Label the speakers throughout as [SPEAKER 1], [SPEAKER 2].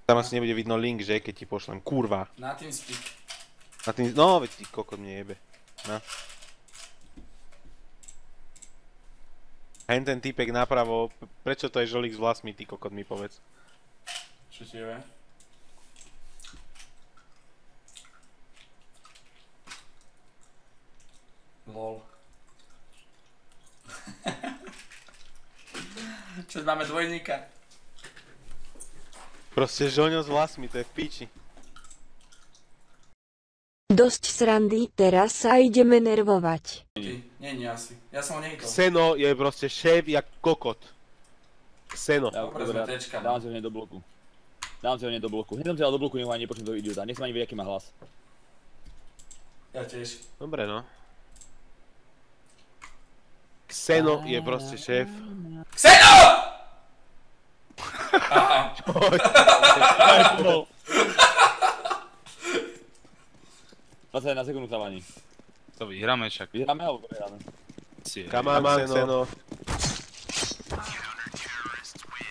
[SPEAKER 1] Tam asi nebude vidno link, že? Keď ti pošlem. Kurva.
[SPEAKER 2] Na TeamSpeak.
[SPEAKER 1] Na tým... No, veď ty kokot mne jebe. Na. Hen ten týpek napravo. Prečo to je žolík s vlasmi, ty kokot mi povedz.
[SPEAKER 2] Čo ti jebe? LOL. Čo máme dvojníka?
[SPEAKER 1] Proste žoňo s vlasmi, to je v piči.
[SPEAKER 3] Dosť srandy, teraz sa ideme nervovať.
[SPEAKER 2] Nie asi. Ja som ho nehýtol.
[SPEAKER 1] Xeno je proste šéf jak kokot. Xeno.
[SPEAKER 2] Dobre, sme tečka.
[SPEAKER 4] Dávam si ho hneď do bloku. Hneď som si dal do bloku, nech ho ani nepočujem toho idiota. Nech sa ani vie, aký má hlas.
[SPEAKER 2] Ja tiež.
[SPEAKER 1] Dobre no. Xeno je proste šéf.
[SPEAKER 2] XENO!
[SPEAKER 4] Aha. Na sekundu sávaní.
[SPEAKER 5] To vyhráme však.
[SPEAKER 4] Vyhráme alebo prehráme?
[SPEAKER 1] Come on, Xeno.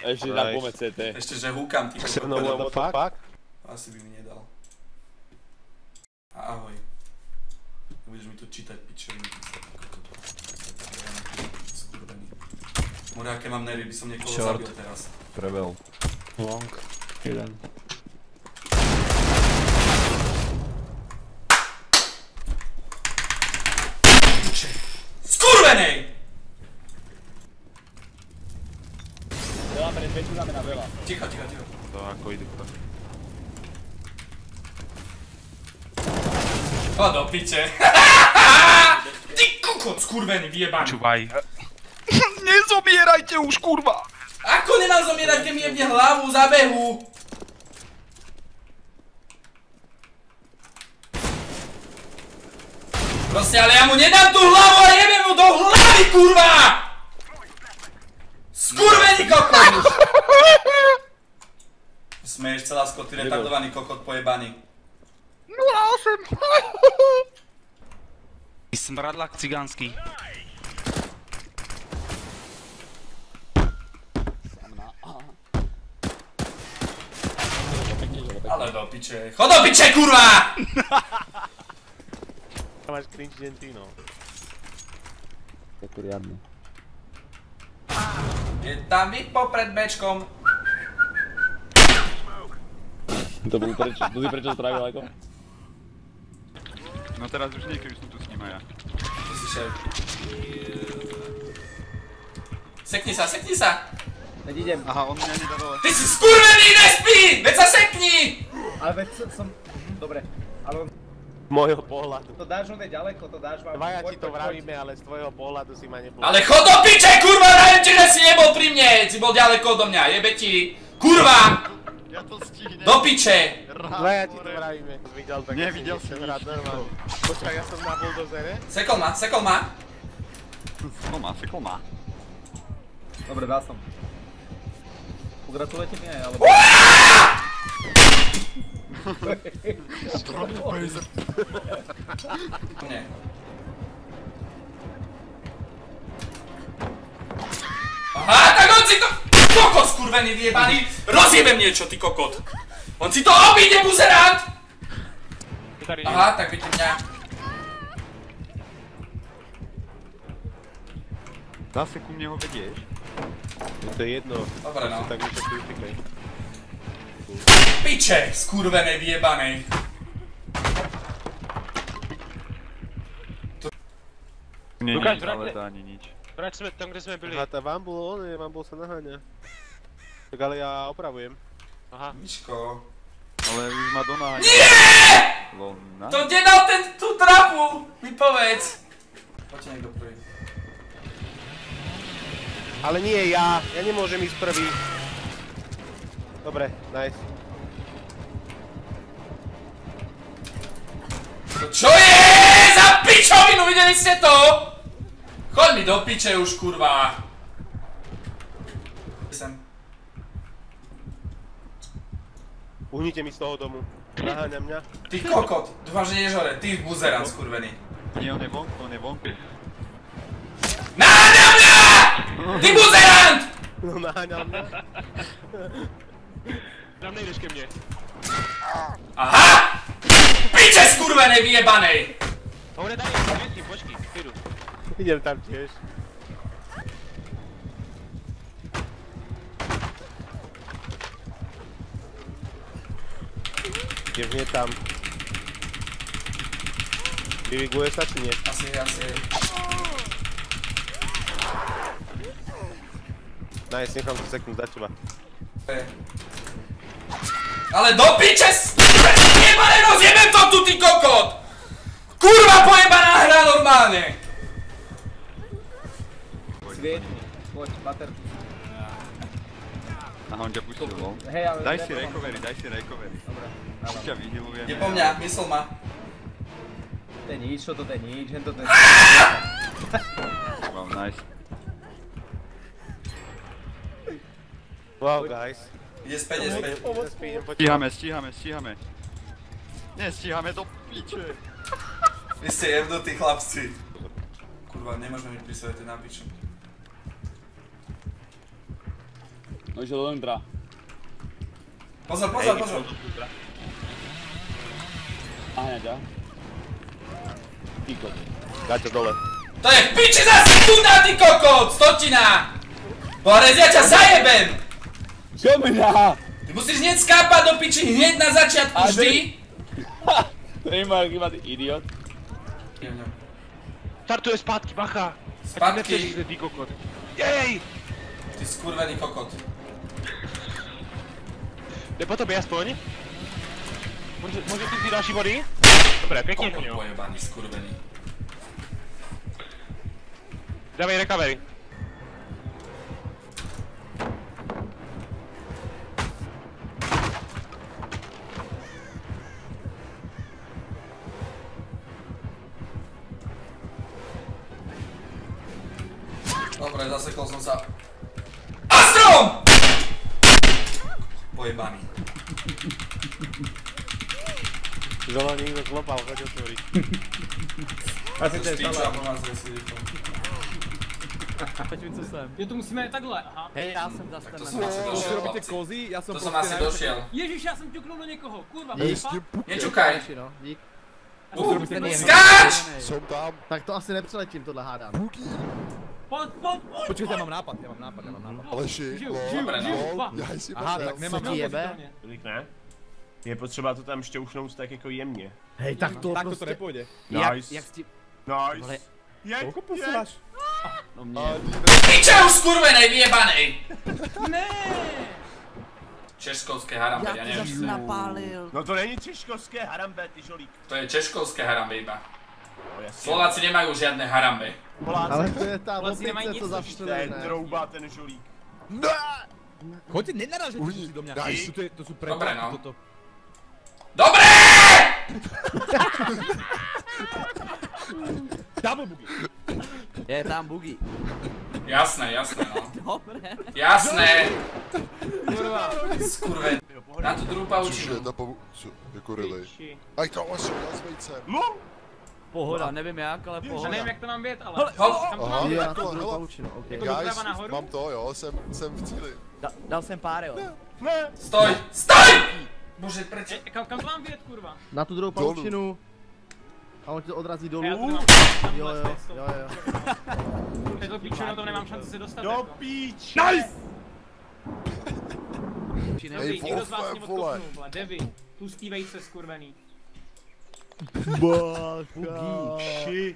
[SPEAKER 4] Ešte tam pome CT.
[SPEAKER 2] Ešte, že húkam ty.
[SPEAKER 1] Xeno, what the fuck?
[SPEAKER 2] Asi by mi nedal. A ahoj. Budeš mi tu čítať pičoviny. More, aké mám nervy, by som niekoho zabil teraz.
[SPEAKER 6] Prevel.
[SPEAKER 7] Long. Jeden.
[SPEAKER 2] Skurvenej!
[SPEAKER 4] Veľa pre dveťu znamená veľa.
[SPEAKER 2] Ticho.
[SPEAKER 5] To ako idú to.
[SPEAKER 2] O, do piče. Ty kokot, skurvený, vyjebaný.
[SPEAKER 5] Čuvaj. Nezomierajte už, kurva!
[SPEAKER 2] Ako nemám zomierať, keď mi jebne hlavu za behu? Proste, ale ja mu nedám tú hlavu a jebem mu do hlavy, kurva! Skurvený kokot! Smeješ celá skot, ty retardovaný kokot pojebaný.
[SPEAKER 5] 0,8! Smradlak cigánsky.
[SPEAKER 2] Ale do piče. Chod do piče, kurva!
[SPEAKER 1] Máš cringe Gentino.
[SPEAKER 4] Je to riadne.
[SPEAKER 2] Je tam vypo pred bečkom.
[SPEAKER 4] To si prečo spravil ako?
[SPEAKER 5] No teraz už nie, keď som tu s ním a ja.
[SPEAKER 2] Ty si šéf. Sekni sa!
[SPEAKER 6] Veď idem.
[SPEAKER 5] Aha, on mňa nedá dole.
[SPEAKER 2] Ty si skurvený, nespí! Veď sa sekni!
[SPEAKER 6] Ale veď som... Dobre. Ale
[SPEAKER 1] Z môjho pohľadu.
[SPEAKER 6] to dáš oné ďaleko, to dáš vám...
[SPEAKER 1] Dvaja ti to vravíme, ale z tvojho pohľadu si ma nepovedal.
[SPEAKER 2] Ale chod do piče, kurva, vrajem ti, že si nebol pri mne! Si bol ďaleko odo mňa, jebe ti! Kurva!
[SPEAKER 5] Ja to stihnem.
[SPEAKER 2] Do piče!
[SPEAKER 1] Dvaja ti to vravíme. Videl tak,
[SPEAKER 5] Nevidel
[SPEAKER 1] si
[SPEAKER 5] som
[SPEAKER 1] hrať normálne. Počkaj, ja som na buldozere.
[SPEAKER 2] Sekol ma.
[SPEAKER 5] Fikol má.
[SPEAKER 6] Dobre, dal som. Pogratulujete mi aj, alebo...
[SPEAKER 2] Nie. Aha, tak on si to... Kokot skurvený vyjebaný! Rozjebem niečo, ty kokot! On si to obíde, buzerant! Aha, tak vidíte mňa.
[SPEAKER 5] Zase ku mne ho vedieš?
[SPEAKER 1] To je jedno.
[SPEAKER 2] Dobre no.
[SPEAKER 1] Tak mi to kritikaj.
[SPEAKER 2] Piče, skurvenej vyjebanej.
[SPEAKER 5] Nie,
[SPEAKER 7] Lukáš,
[SPEAKER 5] ale to ani nič.
[SPEAKER 7] Vrať sme tam, kde sme byli.
[SPEAKER 1] Aha, tá Vambul sa naháňa. Tak ale ja opravujem.
[SPEAKER 7] Aha.
[SPEAKER 2] Miško.
[SPEAKER 5] Ale už ma donáňa.
[SPEAKER 2] Nie!
[SPEAKER 5] Lona?
[SPEAKER 2] To kde dal tú trapu? Mi povedz. Poďte niekto prvý.
[SPEAKER 1] Ale nie ja nemôžem ísť prvý. Dobre, nice.
[SPEAKER 2] To čo je za pičovinu, videli ste to? Choď mi do piče už, kurva. Sem.
[SPEAKER 1] Uhnite mi z toho domu. Naháňa mňa.
[SPEAKER 2] Ty kokot, dúfam, že ideš hore, ty buzerant skurvený.
[SPEAKER 5] Nie, on je vonku,
[SPEAKER 2] Naháňa mňa! Ty buzerant!
[SPEAKER 1] No naháňal mňa.
[SPEAKER 7] Tam nejdeš ke mně.
[SPEAKER 2] Aha! Piče skurvenej vyjebanej!
[SPEAKER 7] On je tady, počkej, jdu.
[SPEAKER 1] Idem tam tiež. Idem hneď tam. Vyviguje sa či nie?
[SPEAKER 2] Asi.
[SPEAKER 1] Nice, nechám to seknúť za teba.
[SPEAKER 2] Ale do piče jebané, rozjebem to tu, ty kokot! Kurva pojebaná hra normálne!
[SPEAKER 6] Svietni, poď, bater.
[SPEAKER 5] Aha, on ťa pustil von.
[SPEAKER 6] Hej, ale...
[SPEAKER 5] Daj si recovery.
[SPEAKER 6] Dobre,
[SPEAKER 5] Už ťa vyhilujeme.
[SPEAKER 2] Je po mňa, mysl ma.
[SPEAKER 6] to je nič, toto je nič, hen toto je...
[SPEAKER 5] Wow, nice.
[SPEAKER 1] Wow, guys.
[SPEAKER 2] Ide späť.
[SPEAKER 5] Stíhame. Nestíhame do piče.
[SPEAKER 2] Vy ste jebnutí chlapci. Kurva, nemôžeme mi prisvojať na piču.
[SPEAKER 4] No išiel do vnútra.
[SPEAKER 2] Pozor.
[SPEAKER 4] Ahňa ťa. Týkot.
[SPEAKER 1] Daj to dole.
[SPEAKER 2] To je v piči za sekunda, ty kokot! Stotina! Borec, ja ťa zajebem!
[SPEAKER 4] Čo mňa?
[SPEAKER 2] Ty musíš hneď skápať do piči, hneď na začiatku vždy.
[SPEAKER 4] To nemá chyba, ty idiot.
[SPEAKER 7] Startuje zpátky, bacha.
[SPEAKER 2] Zpátky.
[SPEAKER 7] Ty kokot. Jej!
[SPEAKER 2] Ty skurvený kokot.
[SPEAKER 7] Jde po tobě aspoň? Může ty vzít další body? Dobré, pěkně to
[SPEAKER 2] Kokot
[SPEAKER 7] mělo.
[SPEAKER 2] pojebaný, skurvený.
[SPEAKER 7] Dávej recovery.
[SPEAKER 2] Dobre, zasekol som sa. Astrom! Pojebaný.
[SPEAKER 1] Zolo niekto klopal, choď otvoriť.
[SPEAKER 6] Asi to je
[SPEAKER 2] Stýča,
[SPEAKER 6] stále.
[SPEAKER 2] pomazuje si to.
[SPEAKER 8] Pojďme, co jsem. Jo, to musíme takhle, aha. Hej, já jsem za
[SPEAKER 2] To som asi došiel, chlapci.
[SPEAKER 6] kozy, já jsem
[SPEAKER 2] To som asi došiel.
[SPEAKER 8] Ježiš, já jsem ťuknul do někoho, kurva,
[SPEAKER 2] Nečukaj.
[SPEAKER 6] Dík.
[SPEAKER 2] Skáč!
[SPEAKER 6] Jsou tam. Tak to asi nepřeletím, tohle hádám.
[SPEAKER 8] Pojď.
[SPEAKER 6] Počkejte, já mám nápad.
[SPEAKER 9] Aleši,
[SPEAKER 8] Žiju,
[SPEAKER 2] Dobre, no.
[SPEAKER 9] já si
[SPEAKER 6] Aha, tak nemám jebe.
[SPEAKER 10] Tolik ne? Je potřeba to tam šťouchnout tak jako jemně.
[SPEAKER 6] Hej, tak to prostě...
[SPEAKER 9] nepůjde.
[SPEAKER 10] Nice.
[SPEAKER 6] Jak s tím...
[SPEAKER 10] Nice.
[SPEAKER 9] Koľko posíláš?
[SPEAKER 6] No mě.
[SPEAKER 2] Piče už skurvenej, vyjebanej!
[SPEAKER 8] Ne!
[SPEAKER 2] Češkovské harambe, ja neviem.
[SPEAKER 8] napálil.
[SPEAKER 10] No to není češkovské harambe, ty žolík.
[SPEAKER 2] To je češkovské harambe iba.
[SPEAKER 10] No, jasně.
[SPEAKER 2] Slováci nemajú žiadne harambe.
[SPEAKER 10] Poláci,
[SPEAKER 6] Ale to je ta
[SPEAKER 8] Vlastně nemají
[SPEAKER 6] opice,
[SPEAKER 8] nic,
[SPEAKER 6] to
[SPEAKER 10] to je
[SPEAKER 6] zavštelené.
[SPEAKER 10] trouba ten žolík.
[SPEAKER 6] Choďte, nenarážete
[SPEAKER 9] Uvidí.
[SPEAKER 6] do mě.
[SPEAKER 10] Nice.
[SPEAKER 6] To jsou
[SPEAKER 2] Dobre, no.
[SPEAKER 6] toto.
[SPEAKER 2] Dobre!
[SPEAKER 6] Double boogie.
[SPEAKER 8] Je tam bugy.
[SPEAKER 2] Jasné, no.
[SPEAKER 8] Dobre.
[SPEAKER 2] Jasné!
[SPEAKER 8] Kurva.
[SPEAKER 2] Skurven. Na tu druhú
[SPEAKER 9] Což
[SPEAKER 2] pavučinu.
[SPEAKER 9] je jako relay. Aj to asi s vejcem.
[SPEAKER 8] Pohoda, nevím jak, ale pohoda. Nevím jak to mám vědět, ale...
[SPEAKER 2] Hop!
[SPEAKER 9] Aha,
[SPEAKER 6] Já
[SPEAKER 9] takhle,
[SPEAKER 6] to druhou
[SPEAKER 9] hele.
[SPEAKER 6] pavučinu, ok.
[SPEAKER 8] Jako
[SPEAKER 9] Guys,
[SPEAKER 8] doprava nahoru?
[SPEAKER 9] mám to, jo, jsem v cíli.
[SPEAKER 8] Dal jsem pár, jo.
[SPEAKER 2] Stoj! Stoj! Bože, prečo?
[SPEAKER 8] Kam to mám vědět, kurva?
[SPEAKER 6] Na tu druhou
[SPEAKER 9] Dolů.
[SPEAKER 6] pavučinu. A on ti to odrazí dolů.
[SPEAKER 8] Já to nemám
[SPEAKER 6] Jo.
[SPEAKER 8] Této píču, na to nemám šanci se dostat.
[SPEAKER 10] Do
[SPEAKER 8] jako.
[SPEAKER 10] píč!
[SPEAKER 6] Nice!
[SPEAKER 8] Dobrý, někdo z vás mě
[SPEAKER 9] Wolfe, vole.
[SPEAKER 8] odkopnul, vole, Devi. Tlustý vejce, skurvený.
[SPEAKER 10] Bugi,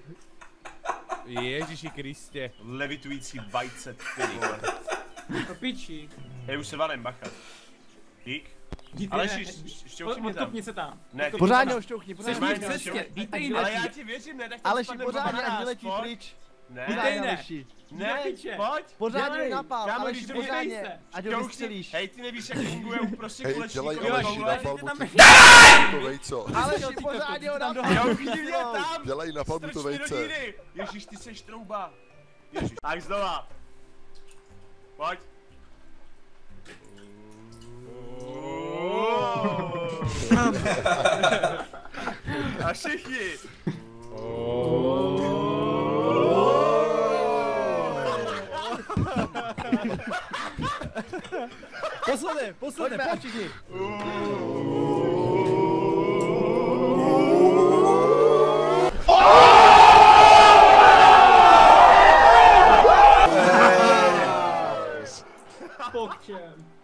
[SPEAKER 6] Ježiši Kristě.
[SPEAKER 10] levitující vajce, ty vole.
[SPEAKER 8] To piči.
[SPEAKER 10] Hej, už se valem, bacha. Dík. Ale šťouchni mě tam.
[SPEAKER 8] Odkopni se tam.
[SPEAKER 10] Ne, ty
[SPEAKER 6] Pořádně ho šťouchni,
[SPEAKER 8] Jsi
[SPEAKER 6] pořádně.
[SPEAKER 8] v cestě, vítej
[SPEAKER 10] Ale
[SPEAKER 8] ne.
[SPEAKER 10] já ti věřím, ne, tak to
[SPEAKER 6] Aleši,
[SPEAKER 10] spadne
[SPEAKER 6] pořádně,
[SPEAKER 10] baba
[SPEAKER 6] ať
[SPEAKER 10] na
[SPEAKER 6] vyletí
[SPEAKER 10] nás,
[SPEAKER 6] pryč.
[SPEAKER 10] Ne,
[SPEAKER 6] Pořádně,
[SPEAKER 8] ne.
[SPEAKER 6] Aleši.
[SPEAKER 10] ne,
[SPEAKER 8] piče.
[SPEAKER 10] pojď.
[SPEAKER 6] Pořádně
[SPEAKER 8] Dělej.
[SPEAKER 6] napál,
[SPEAKER 10] Kámo,
[SPEAKER 6] Aleši,
[SPEAKER 10] když to
[SPEAKER 6] pořádně.
[SPEAKER 8] vyvejte.
[SPEAKER 6] Ať ho
[SPEAKER 10] Šťouchni.
[SPEAKER 6] vystřelíš.
[SPEAKER 10] Hej, ty nevíš, jak funguje prostě
[SPEAKER 9] Hej,
[SPEAKER 10] kolečník.
[SPEAKER 9] dělej
[SPEAKER 10] vole,
[SPEAKER 9] Aleši
[SPEAKER 10] vole.
[SPEAKER 9] na palmu to vejco.
[SPEAKER 6] Aleši, pořádně ho napál.
[SPEAKER 10] Šťouchni mě tam.
[SPEAKER 9] Dělej na palmu to
[SPEAKER 10] Strč mi do
[SPEAKER 9] vejce.
[SPEAKER 10] díry. Ježíš, ty seš trouba. Ježíš. Tak znova. Pojď. A všichni.
[SPEAKER 6] Posledné, posledné, poď všichni.
[SPEAKER 10] Pokčem.